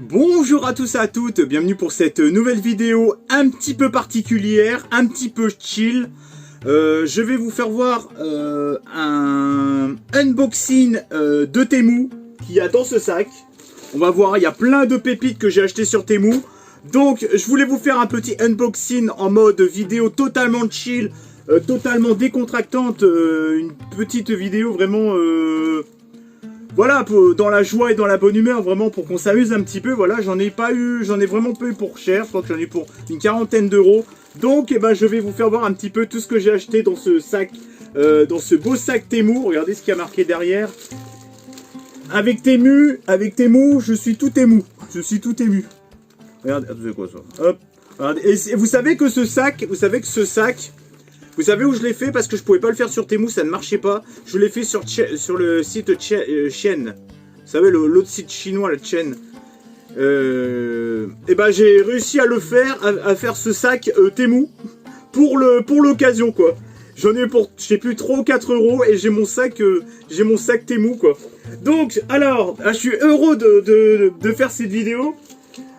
Bonjour à tous et à toutes, bienvenue pour cette nouvelle vidéo un petit peu particulière, un petit peu chill. Je vais vous faire voir un unboxing de Temu qu'il y a dans ce sac. On va voir, il y a plein de pépites que j'ai acheté sur Temu. Donc je voulais vous faire un petit unboxing en mode vidéo totalement chill, totalement décontractante, une petite vidéo vraiment... Voilà, dans la joie et dans la bonne humeur, vraiment pour qu'on s'amuse un petit peu. Voilà, j'en ai vraiment pas eu pour cher. Je crois que j'en ai pour une quarantaine d'euros. Donc, eh ben, je vais vous faire voir un petit peu tout ce que j'ai acheté dans ce sac, dans ce beau sac Temu. Regardez ce qu'il y a marqué derrière. Avec Temu, je suis tout ému. Je suis tout ému. Regardez, c'est quoi ça? Hop. Regardez. Et vous savez que ce sac, vous savez où je l'ai fait? Parce que je pouvais pas le faire sur Temu, ça ne marchait pas. Je l'ai fait sur le site Chen. Vous savez, l'autre site chinois, la Chen. Et ben j'ai réussi à le faire, à faire ce sac Temu pour l'occasion quoi. J'en ai pour, je sais plus, 3 ou 4 euros et j'ai mon sac Temu quoi. Donc alors, je suis heureux de faire cette vidéo.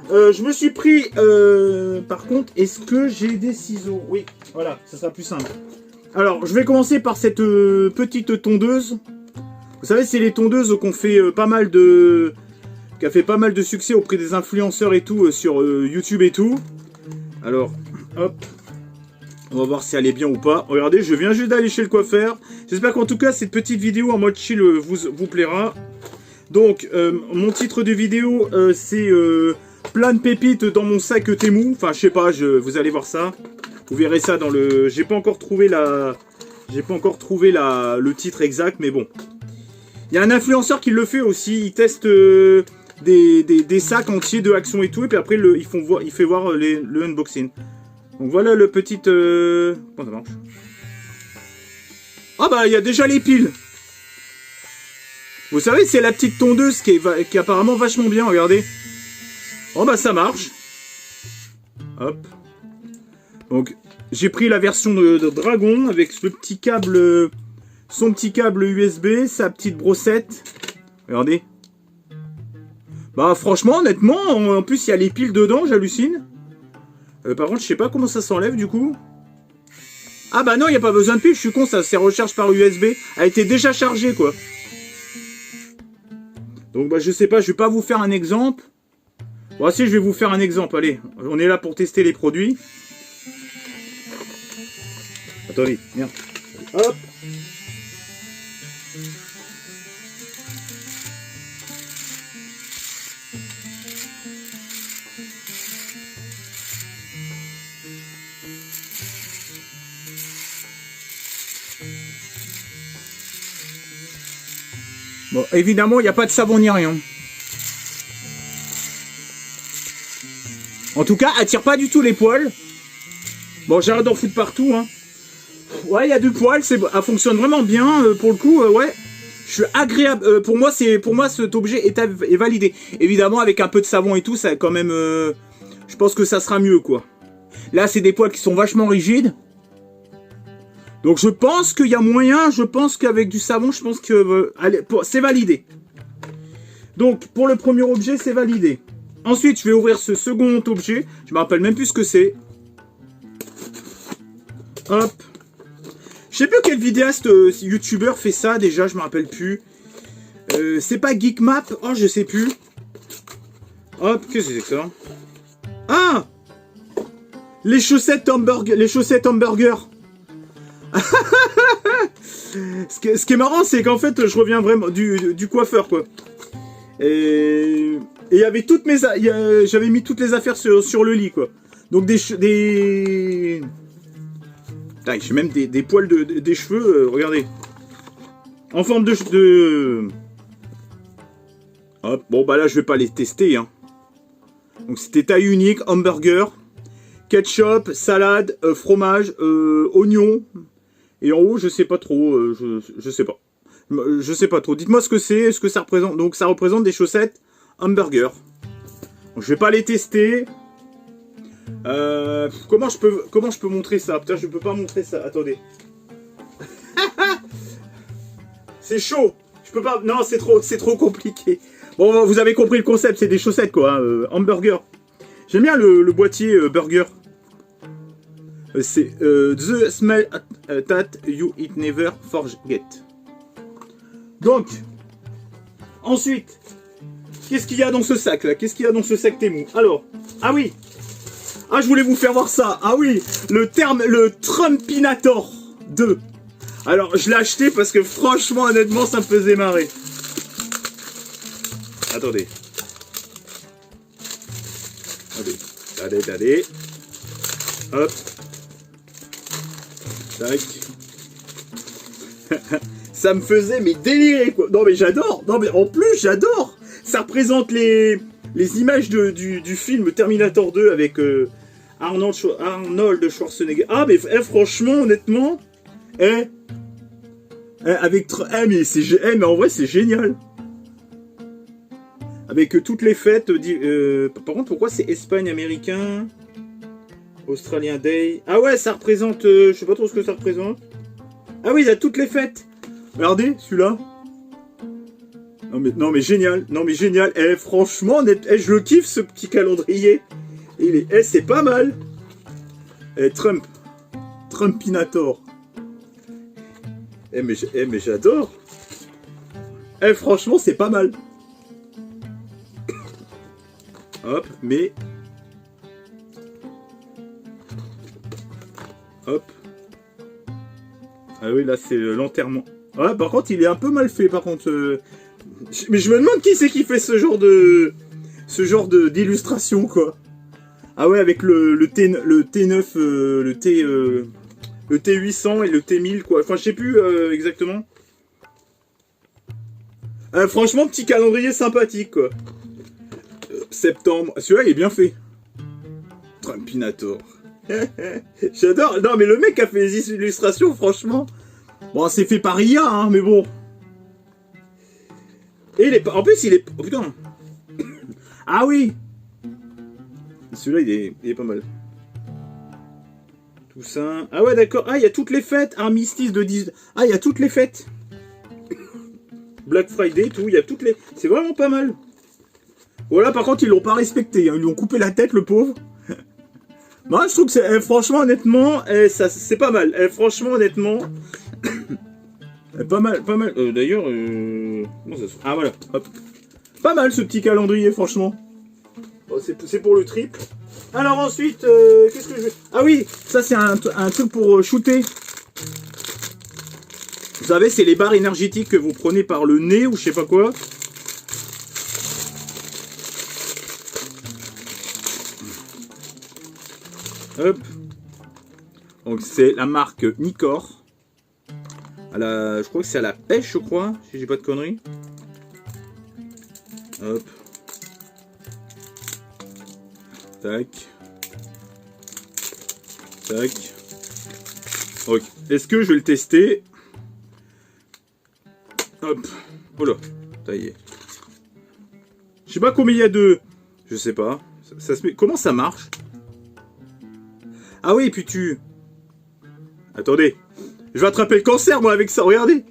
Je me suis pris, par contre, est-ce que j'ai des ciseaux? Oui, voilà, ça sera plus simple. Alors, je vais commencer par cette petite tondeuse. Vous savez, c'est les tondeuses qui a fait pas mal de succès auprès des influenceurs et tout, sur YouTube et tout. Alors, hop. On va voir si elle est bien ou pas. Regardez, je viens juste d'aller chez le coiffeur. J'espère qu'en tout cas, cette petite vidéo en mode chill vous plaira. Donc, mon titre de vidéo, c'est... plein de pépites dans mon sac Temu. Enfin, je sais pas, vous allez voir ça. Vous verrez ça dans le... J'ai pas encore trouvé le titre exact, mais bon. Il y a un influenceur qui le fait aussi. Il teste des sacs entiers de Action et tout. Et puis après, il fait voir le unboxing. Donc voilà le petit... Comment ça marche? Ah bah, il y a déjà les piles. Vous savez, c'est la petite tondeuse qui est apparemment vachement bien, regardez. Oh bah ça marche. Hop. Donc j'ai pris la version de Dragon avec le petit câble, son petit câble USB, sa petite brossette. Regardez. Bah franchement, honnêtement, en plus il y a les piles dedans, j'hallucine. Par contre, je sais pas comment ça s'enlève du coup. Ah bah non, il n'y a pas besoin de piles, je suis con, ça c'est recharge par USB. A été déjà chargé quoi. Donc bah je sais pas, je vais pas vous faire un exemple. Voici, je vais vous faire un exemple. Allez, on est là pour tester les produits. Attendez, merde. Hop. Bon, évidemment, il n'y a pas de savon ni rien. En tout cas, elle tire pas du tout les poils. Bon, j'arrête d'en foutre partout, hein. Ouais, il y a du poil, elle fonctionne vraiment bien, pour le coup, ouais. Je suis agréable, pour moi, cet objet est validé. Évidemment, avec un peu de savon et tout, ça quand même, je pense que ça sera mieux, quoi. Là, c'est des poils qui sont vachement rigides. Donc, je pense qu'il y a moyen, je pense qu'avec du savon, je pense que, c'est validé. Donc, pour le premier objet, c'est validé. Ensuite, je vais ouvrir ce second objet. Je me rappelle même plus ce que c'est. Hop. Je sais plus quel vidéaste youtubeur fait ça déjà, je me rappelle plus. C'est pas Geekmap. Oh, je sais plus. Hop, qu'est-ce que c'est que ça? Ah! Les chaussettes hamburger. Ce qui est marrant, c'est qu'en fait, je reviens vraiment du coiffeur, quoi. Et il y avait j'avais mis toutes les affaires sur le lit, quoi. Donc j'ai même des poils des cheveux, regardez. En forme de... Hop, bon bah là je vais pas les tester, hein. Donc c'était taille unique, hamburger, ketchup, salade, fromage, oignon. Et en haut, je sais pas trop, je sais pas. Je sais pas trop. Dites-moi ce que c'est, ce que ça représente. Donc ça représente des chaussettes hamburger. Donc, je vais pas les tester. Comment je peux montrer ça? Putain, je peux pas montrer ça. Attendez. C'est chaud. Je peux pas... Non, c'est trop compliqué. Bon, vous avez compris le concept, c'est des chaussettes, quoi. Hein, hamburger. J'aime bien le boîtier burger. C'est The Smell That You Eat Never Forget. Donc, ensuite, qu'est-ce qu'il y a dans ce sac, là? Qu'est-ce qu'il y a dans ce sac Temu? Alors, ah oui. Ah, je voulais vous faire voir ça. Ah oui, le Trumpinator 2. Alors, je l'ai acheté parce que franchement, honnêtement, ça me faisait marrer. Attendez. Allez. Hop. Tac. Ça me faisait mais délirer, quoi. Non mais j'adore. Non mais en plus, j'adore. Ça représente les images du film Terminator 2 avec Arnold Schwarzenegger. Ah mais franchement, honnêtement, mais en vrai c'est génial. Avec toutes les fêtes. Par contre, pourquoi c'est Espagne américain, Australien Day? Ah ouais, ça représente. Je sais pas trop ce que ça représente. Ah oui, il y a toutes les fêtes. Regardez celui-là. Non mais génial. Non mais génial. Franchement, je le kiffe ce petit calendrier. C'est pas mal. Trumpinator. Mais j'adore. Franchement, c'est pas mal. Hop, mais... Hop. Ah oui, là, c'est l'enterrement. Ouais, par contre, il est un peu mal fait, par contre. Mais je me demande qui c'est qui fait ce genre d'illustration, quoi. Ah ouais, avec le T9, le T800 et le T1000, quoi. Enfin, je sais plus exactement. Franchement, petit calendrier sympathique, quoi. Septembre. Celui-là, il est bien fait. Trumpinator. J'adore. Non, mais le mec a fait les illustrations, franchement. Bon, c'est fait par IA, hein, mais bon. Et en plus, il est... Oh, putain. Ah oui. Celui-là, il est pas mal. Toussaint. Ah ouais, d'accord. Ah, il y a toutes les fêtes. Armistice de 10... Ah, il y a toutes les fêtes. Black Friday, tout. Il y a toutes les... C'est vraiment pas mal. Voilà, par contre, ils l'ont pas respecté. Hein. Ils lui ont coupé la tête, le pauvre. Moi, je trouve que c'est... franchement, honnêtement, c'est pas mal. Franchement, honnêtement... pas mal. D'ailleurs... Ah, voilà. Hop. Pas mal, ce petit calendrier, franchement. Bon, c'est pour le triple. Alors, ensuite, qu'est-ce que je vais... Ah oui, ça, c'est un truc pour shooter. Vous savez, c'est les barres énergétiques que vous prenez par le nez ou je sais pas quoi. Hop. Donc c'est la marque Nicor. Je crois que c'est à la pêche, je crois, si j'ai pas de conneries. Hop. Tac. Tac. Ok. Est-ce que je vais le tester? Hop. Oh là. Taillé. Je sais pas combien il y a de... Je sais pas. Ça se met... Comment ça marche? Ah oui, et puis tu... Attendez. Je vais attraper le cancer, moi, avec ça. Regardez.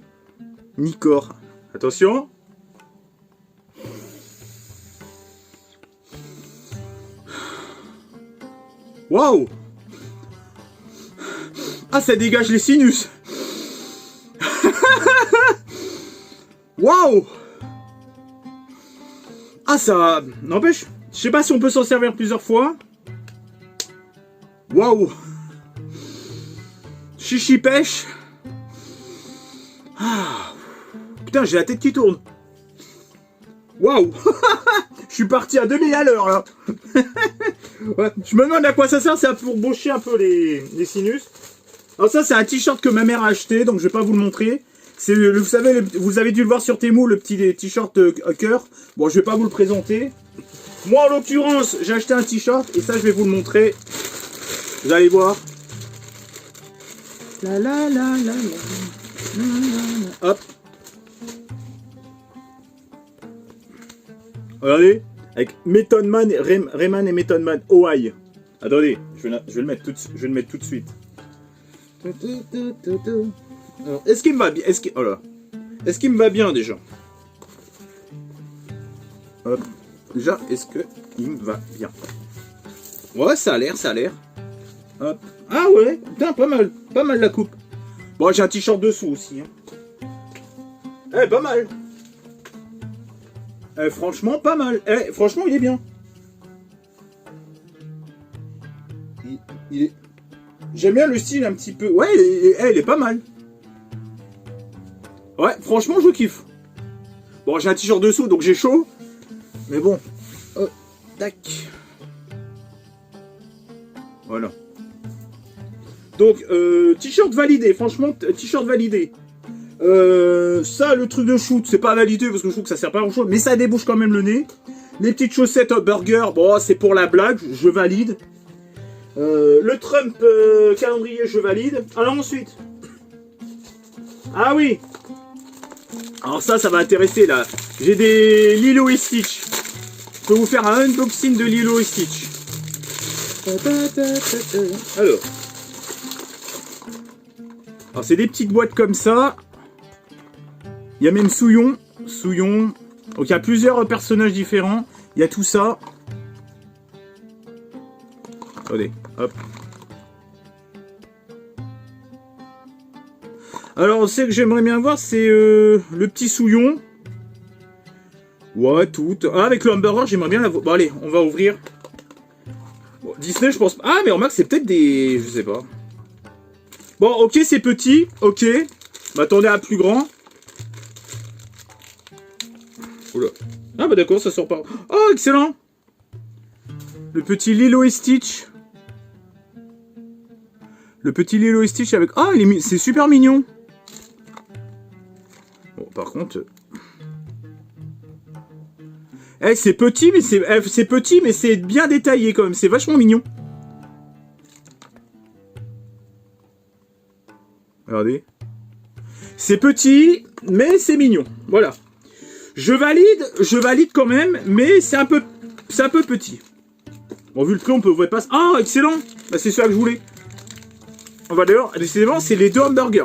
Nicor. Attention. Waouh. Ah, ça dégage les sinus. Waouh. Ah, ça... N'empêche. Je sais pas si on peut s'en servir plusieurs fois. Waouh. Chichi pêche. Ah. Putain, j'ai la tête qui tourne. Waouh. Je suis parti à 2000 à l'heure, là. Ouais. Je me demande à quoi ça sert. C'est pour boucher un peu les sinus. Alors ça, c'est un t-shirt que ma mère a acheté, donc je vais pas vous le montrer. C'est, vous savez, vous avez dû le voir sur Temu, le petit t-shirt cœur. Bon, je vais pas vous le présenter. Moi, en l'occurrence, j'ai acheté un t-shirt, et ça, je vais vous le montrer. Vous allez voir. La la la la la. Hop. Regardez. Avec Method Man, Rayman et Method Man. Hawaii. Attendez. Je vais le mettre tout de suite. Alors, est-ce qu'il me va bien? Oh là. Est-ce qu'il me va bien déjà? Hop. Déjà, est-ce que il me va bien? Ouais, ça a l'air, ça a l'air. Hop. Ah ouais, putain, pas mal la coupe. Bon, j'ai un t-shirt dessous aussi. Hein. Eh, pas mal. Eh, franchement, pas mal. Eh, franchement, il est bien. Il est... J'aime bien le style un petit peu. Ouais, il est pas mal. Ouais, franchement, je kiffe. Bon, j'ai un t-shirt dessous, donc j'ai chaud. Mais bon. Oh, tac. Voilà. Donc, t-shirt validé. Franchement, t-shirt validé. Ça, le truc de shoot, c'est pas validé parce que je trouve que ça sert pas à grand chose. Mais ça débouche quand même le nez. Les petites chaussettes burger, bon, c'est pour la blague. Je valide. Le Trump calendrier, je valide. Alors ensuite. Ah oui. Alors ça va intéresser là. J'ai des Lilo et Stitch. Je peux vous faire un unboxing de Lilo et Stitch. Alors c'est des petites boîtes comme ça. Il y a même Souillon. Donc il y a plusieurs personnages différents. Il y a tout ça. Attendez, hop. Alors, ce que j'aimerais bien voir, c'est le petit Souillon. Ouais, tout. Ah, avec le hamburger, j'aimerais bien l'avoir. Bon, allez, on va ouvrir. Bon, Disney, je pense pas. Ah, mais remarque, c'est peut-être des... Je sais pas. Bon, ok, c'est petit. Ok. M'attendais à plus grand. Oula. Ah, bah d'accord, ça sort pas. Oh, excellent. Le petit Lilo et Stitch. Le petit Lilo et Stitch avec... Ah, c'est super mignon. Bon, par contre... Eh, c'est petit, mais c'est bien détaillé quand même. C'est vachement mignon. Regardez. C'est petit, mais c'est mignon. Voilà. Je valide quand même, mais c'est un peu petit. Bon, vu le prix, on peut ouvrir pas... Ah, excellent. Bah, c'est ça que je voulais. On va d'ailleurs, décidément, c'est les deux hamburgers.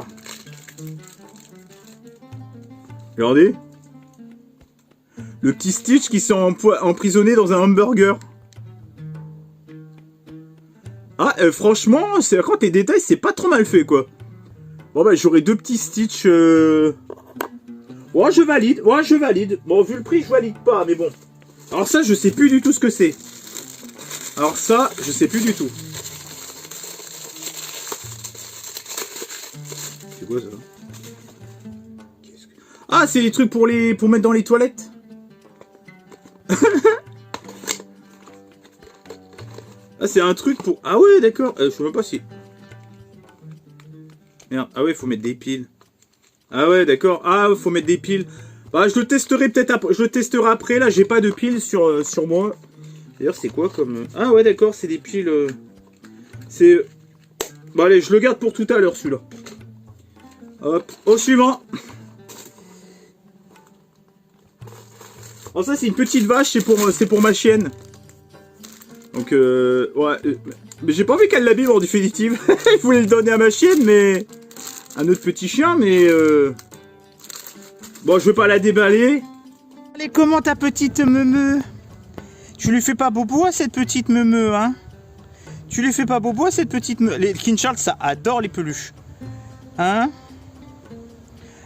Regardez. Le petit Stitch qui s'est emprisonné dans un hamburger. Ah, franchement, quand les détails, c'est pas trop mal fait, quoi. Bon, bah, j'aurai deux petits Stitch. Ouais, je valide. Bon, vu le prix, je valide pas, mais bon. Alors ça, je sais plus du tout ce que c'est. Alors ça, je sais plus du tout. C'est quoi ça? Ah, c'est les trucs pour mettre dans les toilettes. Ah, c'est un truc pour... Ah ouais, d'accord. Je sais même pas si... Merde. Ah ouais, faut mettre des piles. Ah ouais, d'accord. Ah, faut mettre des piles. Bah, je le testerai peut-être après. Je le testerai après. Là, j'ai pas de piles sur moi. D'ailleurs, c'est quoi comme... Ah ouais, d'accord, c'est des piles... C'est... Bon, allez, je le garde pour tout à l'heure, celui-là. Hop, au suivant. Alors ça, c'est une petite vache, c'est pour ma chienne. Donc, ouais. Mais j'ai pas envie qu'elle l'abîme en définitive. Je voulais le donner à ma chienne, mais... Un autre petit chien, mais... Bon, je veux pas la déballer. Allez, comment ta petite meumeu? Tu lui fais pas bobo à cette petite meumeu, hein? Tu lui fais pas bobo à cette petite meumeu? Les King Charles, ça adore les peluches. Hein?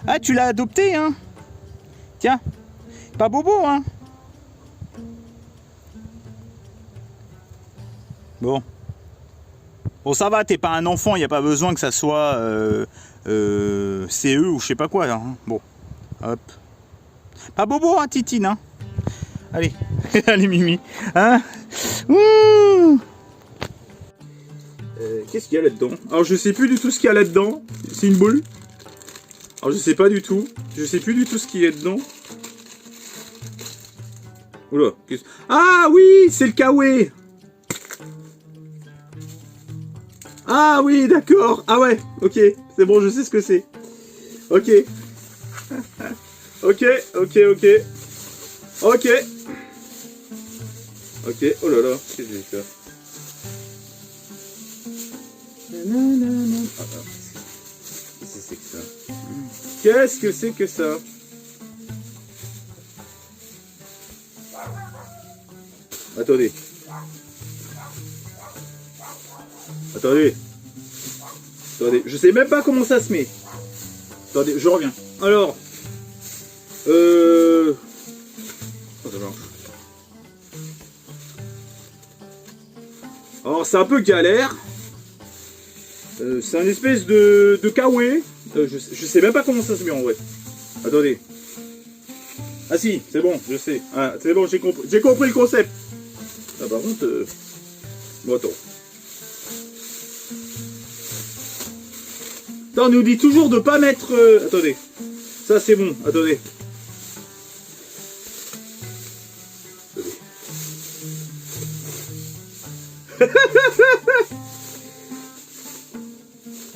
Ah, tu l'as adopté, hein? Tiens. Pas bobo, hein? Bon. Bon, ça va, t'es pas un enfant, il n'y a pas besoin que ça soit CE ou je sais pas quoi. Hein. Bon, hop. Pas bobo, hein, Titine, hein? Allez, allez, Mimi. Hein? Qu'est-ce qu'il y a là-dedans? Alors, je sais plus du tout ce qu'il y a là-dedans. C'est une boule. Alors, je sais pas du tout. Je sais plus du tout ce qu'il y a dedans. Oula. Ah oui, c'est le kawaii. Ah oui, d'accord. Ah ouais, ok. C'est bon, je sais ce que c'est. Ok. Ok. Ok. Ok. Oh là là, qu'est-ce que je vais faire? Qu'est-ce que c'est que ça? Qu'est-ce que c'est que ça? Attendez. Attendez. Attendez. Je sais même pas comment ça se met. Attendez, je reviens. Alors. Oh, ça marche. Alors, c'est un peu galère. C'est un espèce de kawaii. Je sais même pas comment ça se met en vrai. Attendez. Ah si, c'est bon, je sais. Ah, c'est bon, j'ai compris le concept. Ah par contre... Bon, attends. Attends, on nous dit toujours de pas mettre... Attendez. Ça, c'est bon. Attendez.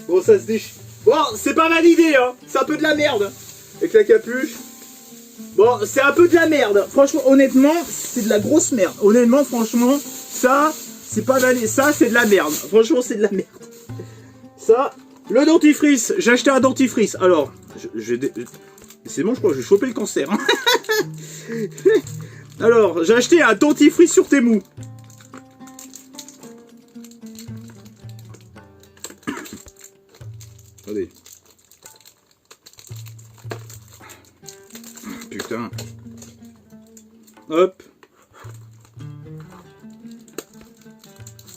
Bon, ça se déchire. Bon, c'est pas mal idée, hein. C'est un peu de la merde. Avec la capuche. Bon, c'est un peu de la merde. Franchement, honnêtement, c'est de la grosse merde. Honnêtement, franchement, ça, c'est pas d'aller. Ça, c'est de la merde. Franchement, c'est de la merde. Ça, le dentifrice. J'ai acheté un dentifrice. Alors, c'est bon, je crois que j'ai chopé le cancer. Hein. Alors, j'ai acheté un dentifrice sur Temu. Attendez. Putain. Hop.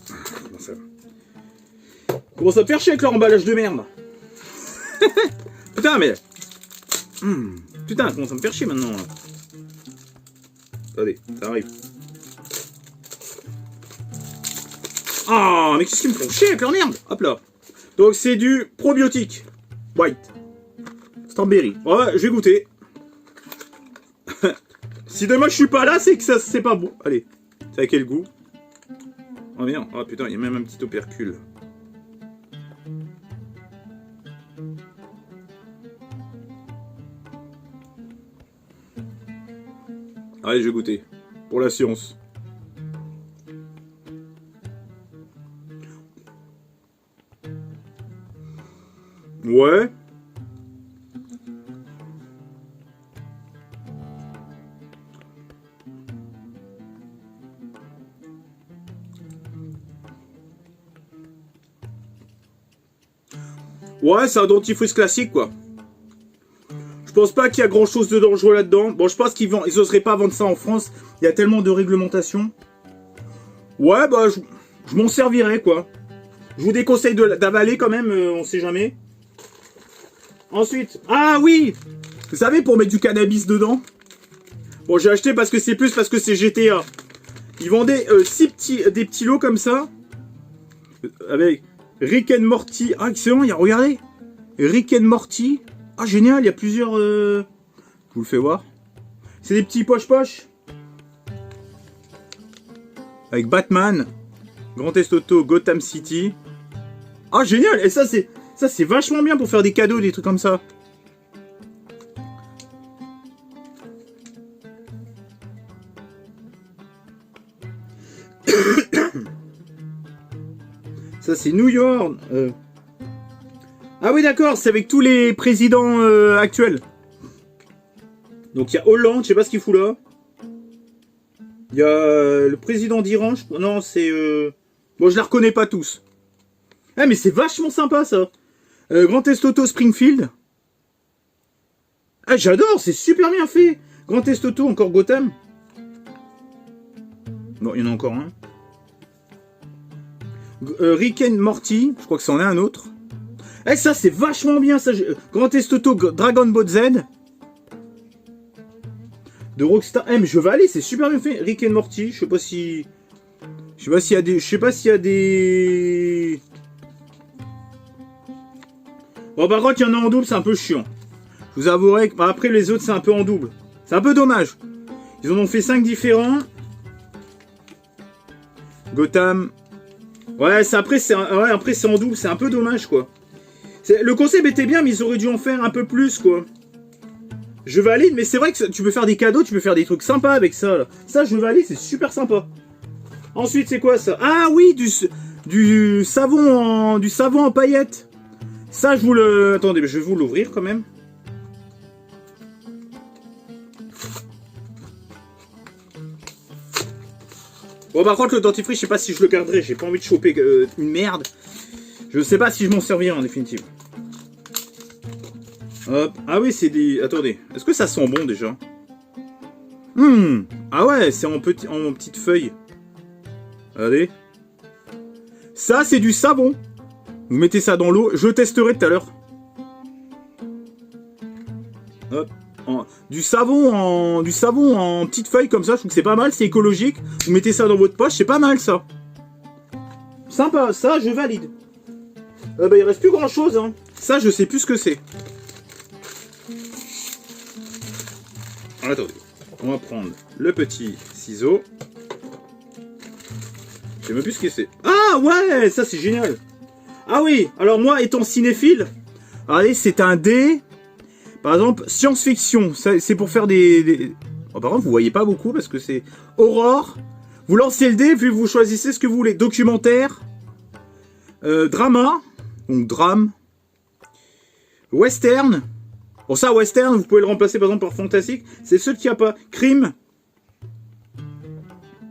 Comment ça? Comment ça me faire chier avec leur emballage de merde? Putain, mais... Putain, comment ça me faire chier maintenant là. Attendez, ça arrive. Ah, mais qu'est-ce qu'ils me font chier avec leur merde? Hop là. Donc c'est du probiotique. White. Strawberry. Ouais, je vais goûter. Si demain je suis pas là, c'est que ça c'est pas bon. Allez. C'est à quel goût? Oh merde. Oh putain, il y a même un petit opercule. Allez, je vais goûter. Pour la science. Ouais. Ouais, c'est un dentifrice classique, quoi. Je pense pas qu'il y a grand chose de dangereux là-dedans. Bon, je pense qu'ils oseraient pas vendre ça en France. Il y a tellement de réglementations. Ouais, bah, je m'en servirai, quoi. Je vous déconseille d'avaler quand même, on sait jamais. Ensuite, ah oui! Vous savez, pour mettre du cannabis dedans. Bon, j'ai acheté parce que c'est plus parce que c'est GTA. Ils vendaient des petits lots comme ça. Avec Rick and Morty. Ah, excellent, regardez. Rick and Morty. Ah, génial, il y a plusieurs... Je vous le fais voir. C'est des petits poche-poche. Avec Batman, Grand Theft Auto, Gotham City. Ah, génial. Et ça, c'est vachement bien pour faire des cadeaux, des trucs comme ça. Ça, c'est New York. Ah oui, d'accord, c'est avec tous les présidents actuels. Donc, il y a Hollande, je sais pas ce qu'il fout là. Il y a le président d'Iran. Non, c'est... Bon, je les reconnais pas tous. Ah, mais c'est vachement sympa, ça. Grand Theft Auto Springfield. Ah, j'adore, c'est super bien fait. Grand Theft Auto, encore Gotham. Bon, il y en a encore un. Rick and Morty, je crois que c'en est un autre. Eh, ça, c'est vachement bien, ça. Grand Theft Auto Dragon Ball Z. De Rockstar. Eh, mais je vais aller, c'est super bien fait. Rick and Morty, je sais pas si... Je sais pas s'il y a des... Je sais pas s'il y a des... Bon, par contre, il y en a en double, c'est un peu chiant. Je vous avouerai que... Bah, après, les autres, c'est un peu en double. C'est un peu dommage. Ils en ont fait 5 différents. Gotham. Ouais, après, c'est en double, c'est un peu dommage, quoi. Le concept était bien, mais ils auraient dû en faire un peu plus, quoi. Je valide, mais c'est vrai que tu peux faire des cadeaux, tu peux faire des trucs sympas avec ça, là. Ça, je valide, c'est super sympa. Ensuite, c'est quoi, ça? Ah oui, du savon en paillettes. Ça, je vous le... Attendez, je vais vous l'ouvrir, quand même. Bon, par contre, le dentifrice, je sais pas si je le garderai. J'ai pas envie de choper une merde. Je sais pas si je m'en servirai en définitive. Hop. Ah oui, c'est des... Attendez. Est-ce que ça sent bon déjà? Ah ouais, c'est en petite feuille. Regardez. Ça, c'est du savon. Vous mettez ça dans l'eau. Je le testerai tout à l'heure. Hop. Du savon en petite feuille comme ça. Je trouve que c'est pas mal. C'est écologique. Vous mettez ça dans votre poche. C'est pas mal ça. Sympa. Ça, je valide. Bah, il reste plus grand chose. Hein. Ça, je sais plus ce que c'est. Attendez. On va prendre le petit ciseau. Je sais même plus ce que c'est. Ah ouais, ça c'est génial. Ah oui, alors moi étant cinéphile, regardez, c'est un dé. Par exemple, science-fiction, c'est pour faire des... Oh, par contre, vous voyez pas beaucoup parce que c'est Aurore. Vous lancez le dé, puis vous choisissez ce que vous voulez. Documentaire, drama, donc drame, western. Bon ça, western, vous pouvez le remplacer par exemple par fantastique. C'est ceux qui a pas. Crime.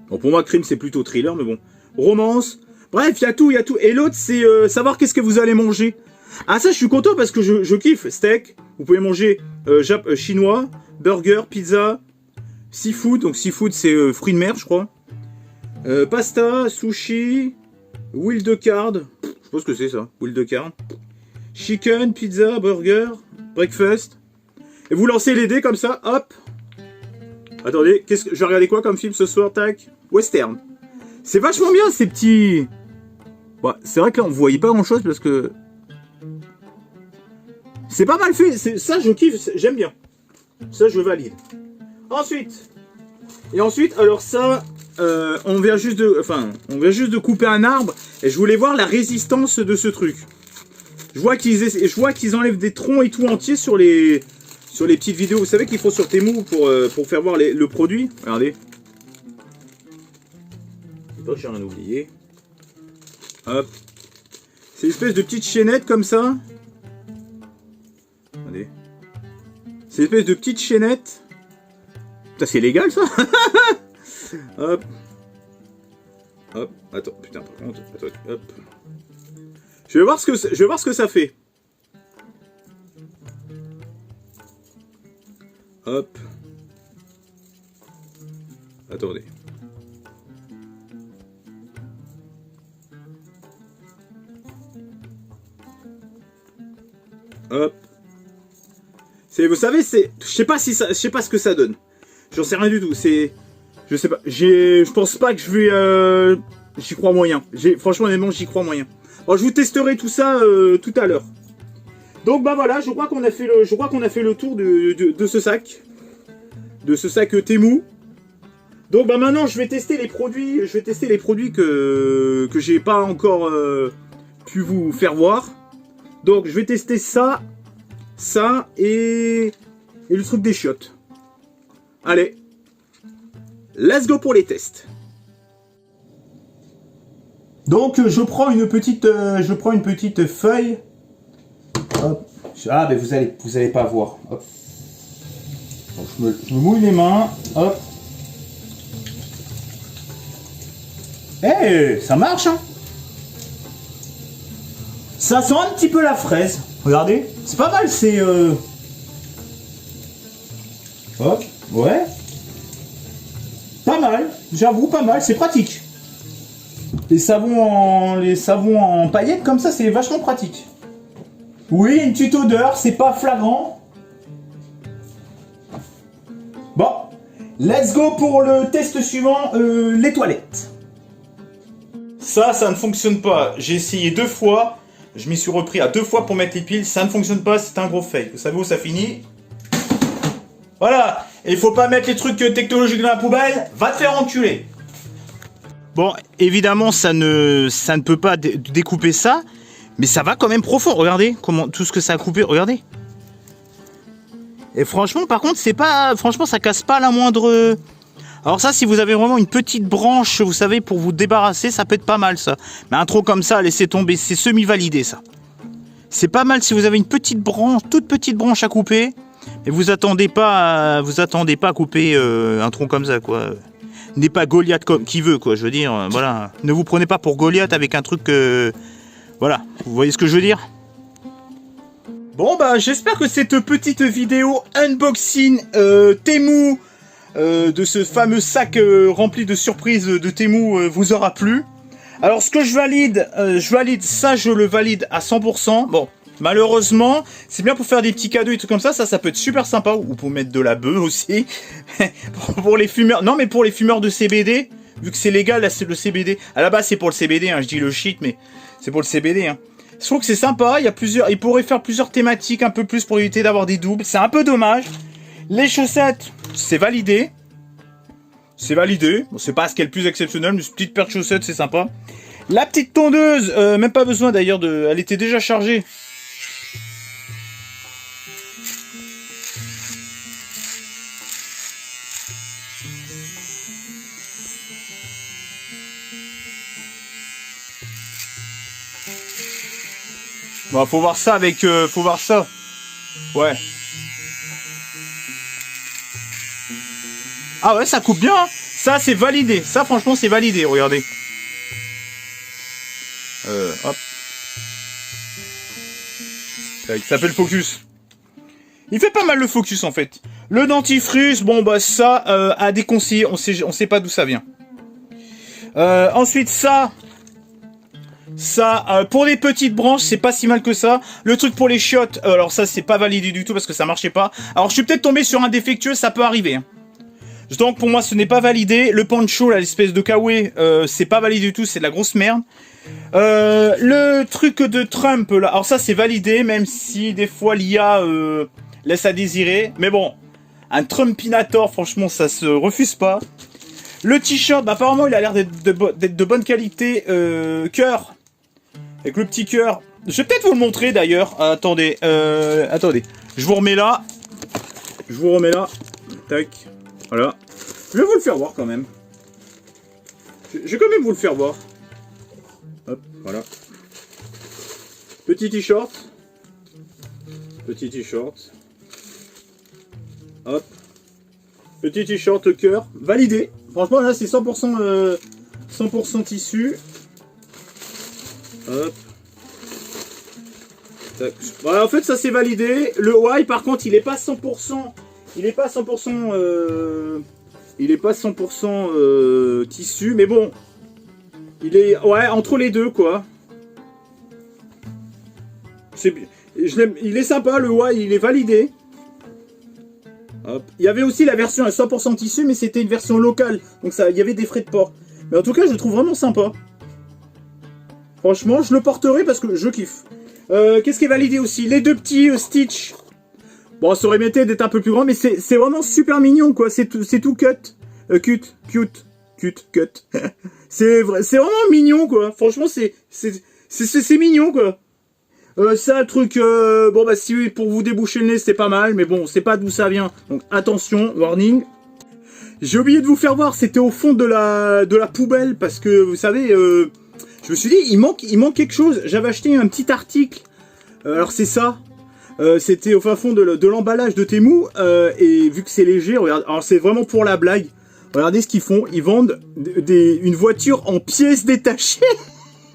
Bon, pour moi, crime, c'est plutôt thriller, mais bon. Romance. Bref, il y a tout, il y a tout. Et l'autre, c'est savoir qu'est-ce que vous allez manger. Ah ça, je suis content parce que je kiffe. Steak. Vous pouvez manger chinois, burger, pizza, seafood. Donc seafood, c'est fruits de mer, je crois. Pasta, sushi, huile de card. Je sais pas ce que c'est ça, huile de card. Chicken, pizza, burger, breakfast. Et vous lancez les dés comme ça, hop. Attendez, je vais regarder quoi comme film ce soir, tac. Western. C'est vachement bien ces petits... Bah, c'est vrai que là on voyait pas grand chose parce que... C'est pas mal fait, ça je kiffe, j'aime bien. Ça je valide. Ensuite, alors ça, on vient juste de couper un arbre et je voulais voir la résistance de ce truc. Je vois qu'ils enlèvent des troncs et tout entiers sur les petites vidéos. Vous savez qu'ils font sur Temu pour faire voir le produit. Regardez. J'espère que j'ai rien oublié. Hop. C'est une espèce de petite chaînette comme ça. Regardez. C'est une espèce de petite chaînette. Putain, c'est légal ça. Hop. Hop. Attends, putain, par contre. Attends, hop. Je vais voir ce que ça fait. Hop. Attendez. Hop. Vous savez, je sais pas ce que ça donne. J'en sais rien du tout. Je sais pas. Je pense pas que je vais. J'y crois moyen. Franchement, honnêtement, j'y crois moyen. Alors, je vous testerai tout ça tout à l'heure. Donc bah voilà, je crois qu'on a fait le tour de ce sac. De ce sac Temu. Donc bah maintenant je vais tester les produits. Que j'ai pas encore pu vous faire voir. Donc je vais tester ça et le truc des chiottes. Allez. Let's go pour les tests. Donc je prends une petite feuille. Hop. Ah ben vous allez pas voir. Hop. Donc, je me mouille les mains. Hop. Eh, ça marche hein. Ça sent un petit peu la fraise. Regardez. C'est pas mal, c'est hop, ouais. Pas mal, j'avoue pas mal, c'est pratique. Les savons en paillettes comme ça, c'est vachement pratique. Oui, une petite odeur, c'est pas flagrant. Bon, let's go pour le test suivant, les toilettes. Ça ne fonctionne pas. J'ai essayé 2 fois. Je m'y suis repris à 2 fois pour mettre les piles. Ça ne fonctionne pas, c'est un gros fake. Vous savez où ça finit? Voilà. Et il faut pas mettre les trucs technologiques dans la poubelle. Va te faire enculer. Bon, évidemment, ça ne peut pas découper ça. Mais ça va quand même profond. Regardez tout ce que ça a coupé. Regardez. Et franchement, par contre, franchement, ça casse pas la moindre... Alors ça, si vous avez vraiment une petite branche, vous savez, pour vous débarrasser, ça peut être pas mal, ça. Mais un tronc comme ça, laissez tomber, c'est semi-validé, ça. C'est pas mal si vous avez une petite branche, toute petite branche à couper. Mais vous attendez pas à couper un tronc comme ça, quoi. n'est pas Goliath comme qui veut, quoi. Je veux dire, voilà. Ne vous prenez pas pour Goliath avec un truc... voilà, vous voyez ce que je veux dire? Bon, bah, j'espère que cette petite vidéo unboxing Temu, de ce fameux sac rempli de surprises de Temu vous aura plu. Alors, ce que je valide, ça, je le valide à 100%. Bon, malheureusement, c'est bien pour faire des petits cadeaux et tout comme ça, ça peut être super sympa. Ou pour mettre de la bœuf aussi. Pour les fumeurs, non, mais pour les fumeurs de CBD, vu que c'est légal, là, c'est le CBD. À la base, c'est pour le CBD, hein, je dis le shit, mais c'est pour le CBD, hein. Je trouve que c'est sympa, il pourrait faire plusieurs thématiques un peu plus pour éviter d'avoir des doubles. C'est un peu dommage. Les chaussettes, c'est validé. C'est validé. Bon, c'est pas ce qui est le plus exceptionnel, mais cette petite paire de chaussettes, c'est sympa. La petite tondeuse, même pas besoin d'ailleurs de... Elle était déjà chargée. Bon, faut voir ça avec... faut voir ça. Ouais. Ah ouais, ça coupe bien, hein. Ça, c'est validé. Ça, franchement, c'est validé, regardez. Hop. Ça fait le focus. Il fait pas mal le focus, en fait. Le dentifrice, bon, bah, ça, à déconseiller. On sait pas d'où ça vient. Ensuite, ça, pour les petites branches, c'est pas si mal que ça. Le truc pour les chiottes, alors ça, c'est pas validé du tout parce que ça marchait pas. Alors, je suis peut-être tombé sur un défectueux, ça peut arriver, hein. Donc, pour moi, ce n'est pas validé. Le poncho, là, l'espèce de kawaii, c'est pas validé du tout, c'est de la grosse merde. Le truc de Trump, là, alors ça, c'est validé, même si, des fois, l'IA laisse à désirer. Mais bon, un Trumpinator, franchement, ça se refuse pas. Le t-shirt, bah, apparemment, il a l'air d'être de bonne qualité. Cœur. Avec le petit cœur. Je vais peut-être vous le montrer d'ailleurs. Attendez. Attendez. Je vous remets là. Tac. Voilà. Je vais vous le faire voir quand même. Je vais quand même vous le faire voir. Hop, voilà. Petit t-shirt. Hop. Petit t-shirt cœur. Validé. Franchement, là, c'est 100%, 100% tissu. Hop. Tac. Voilà, en fait, ça c'est validé. Le Y, par contre, il est pas 100%. Il est pas 100%, tissu, mais bon. Il est, ouais, entre les deux, quoi. Il est sympa, le Y, il est validé. Hop. Il y avait aussi la version à 100% tissu, mais c'était une version locale. Donc ça, il y avait des frais de port. Mais en tout cas, je le trouve vraiment sympa. Franchement, je le porterai parce que je kiffe. Qu'est-ce qui est validé aussi? Les deux petits Stitch. Bon, ça aurait mérité d'être un peu plus grand, mais c'est vraiment super mignon, quoi. C'est tout cut. Cute. C'est vraiment mignon, quoi. Franchement, c'est mignon, quoi. Ça, le truc, bon, bah, si pour vous déboucher le nez, c'est pas mal, mais bon, c'est pas d'où ça vient. Donc, attention, warning. J'ai oublié de vous faire voir, c'était au fond de la poubelle, parce que, vous savez, je me suis dit, il manque quelque chose. J'avais acheté un petit article. Alors, c'est ça. C'était au fin fond de l'emballage de Temu, et vu que c'est léger, regarde, alors c'est vraiment pour la blague. Regardez ce qu'ils font, ils vendent une voiture en pièces détachées.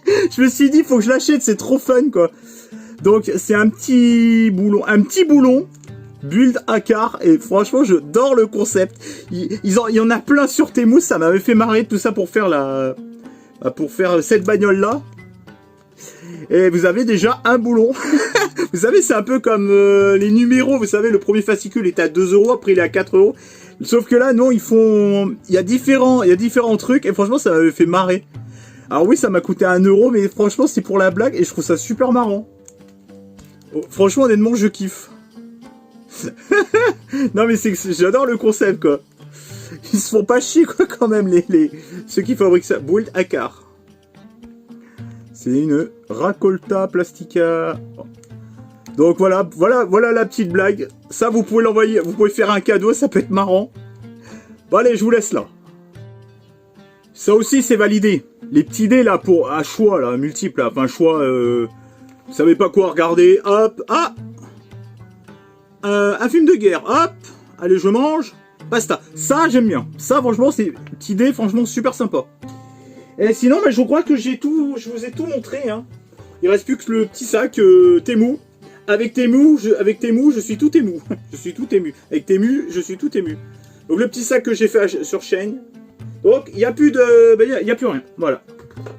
Je me suis dit, faut que je l'achète, c'est trop fun, quoi. Donc c'est un petit boulon, build à car, et franchement, j'adore le concept. Il y en a plein sur Temu, ça m'avait fait marrer tout ça pour faire cette bagnole là. Et vous avez déjà un boulon. Vous savez, c'est un peu comme les numéros. Vous savez, le premier fascicule est à 2 €, après il est à 4 €. Sauf que là, non, il y a différents trucs. Et franchement, ça m'avait fait marrer. Alors oui, ça m'a coûté 1 €, mais franchement, c'est pour la blague. Et je trouve ça super marrant. Oh, franchement, honnêtement, je kiffe. Non, mais j'adore le concept, quoi. Ils se font pas chier, quoi, quand même, ceux qui fabriquent ça. Build a car. C'est une Raccolta Plastica. Donc voilà la petite blague. Ça, vous pouvez l'envoyer, vous pouvez faire un cadeau, ça peut être marrant. Bon allez, je vous laisse là. Ça aussi, c'est validé. Les petits dés là, à choix, là, multiples, là. Enfin, choix, vous savez pas quoi regarder. Hop, ah un film de guerre, hop. Allez, je mange. Basta. Ça, j'aime bien. Ça, franchement, c'est une petite idée, franchement, super sympa. Et sinon, mais je crois que je vous ai tout montré. Hein. Il reste plus que le petit sac Temu. Avec Temu, je suis tout ému. Je suis tout ému. Avec Temu, je suis tout ému. Donc le petit sac que j'ai fait sur Shein. Donc, il n'y a plus de... Ben, y a plus rien. Voilà.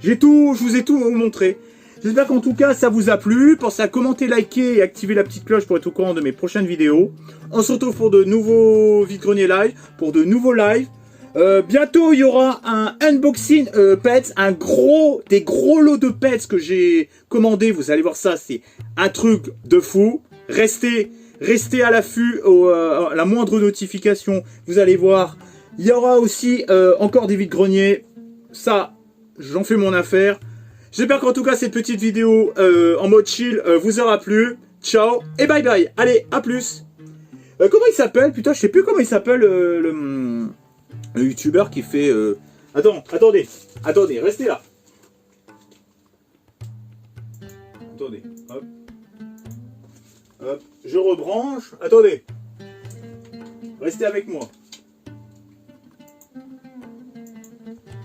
Je vous ai tout montré. J'espère qu'en tout cas, ça vous a plu. Pensez à commenter, liker et activer la petite cloche pour être au courant de mes prochaines vidéos. On se retrouve pour de nouveaux vide-greniers live, pour de nouveaux lives. Bientôt, il y aura un unboxing pets, des gros lots de pets que j'ai commandé. Vous allez voir ça, c'est un truc de fou. Restez à l'affût, à la moindre notification. Vous allez voir. Il y aura aussi encore des vide-greniers. Ça, j'en fais mon affaire. J'espère qu'en tout cas cette petite vidéo en mode chill vous aura plu. Ciao et bye bye. Allez, à plus. Comment il s'appelle? Putain, je sais plus comment il s'appelle le youtubeur qui fait... Attendez, restez là. Attendez, hop. Hop, je rebranche. Attendez. Restez avec moi.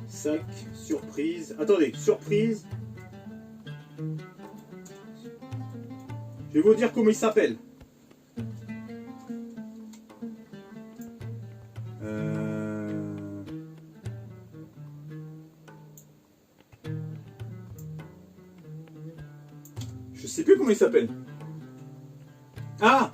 Sac, surprise. Attendez, surprise. Je vais vous dire comment il s'appelle. Je sais plus comment il s'appelle. Ah,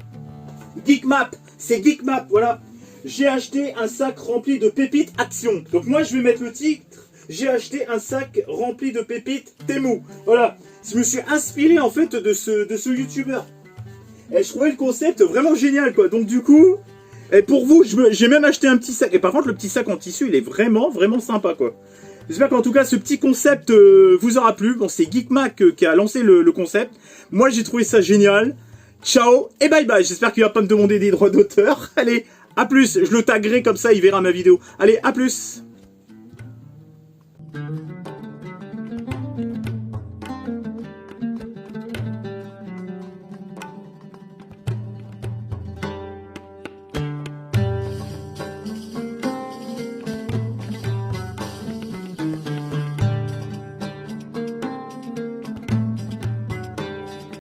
Geekmap. C'est Geekmap, voilà. J'ai acheté un sac rempli de pépites Action. Donc moi je vais mettre le titre. J'ai acheté un sac rempli de pépites Temu. Voilà. Je me suis inspiré en fait de ce youtubeur. Et je trouvais le concept vraiment génial quoi. Donc du coup, et pour vous, j'ai même acheté un petit sac. Et par contre le petit sac en tissu il est vraiment sympa quoi. J'espère qu'en tout cas ce petit concept vous aura plu. Bon c'est Geekmac qui a lancé le concept. Moi j'ai trouvé ça génial. Ciao et bye bye. J'espère qu'il va pas me demander des droits d'auteur. Allez, à plus. Je le taguerai comme ça il verra ma vidéo. Allez, à plus.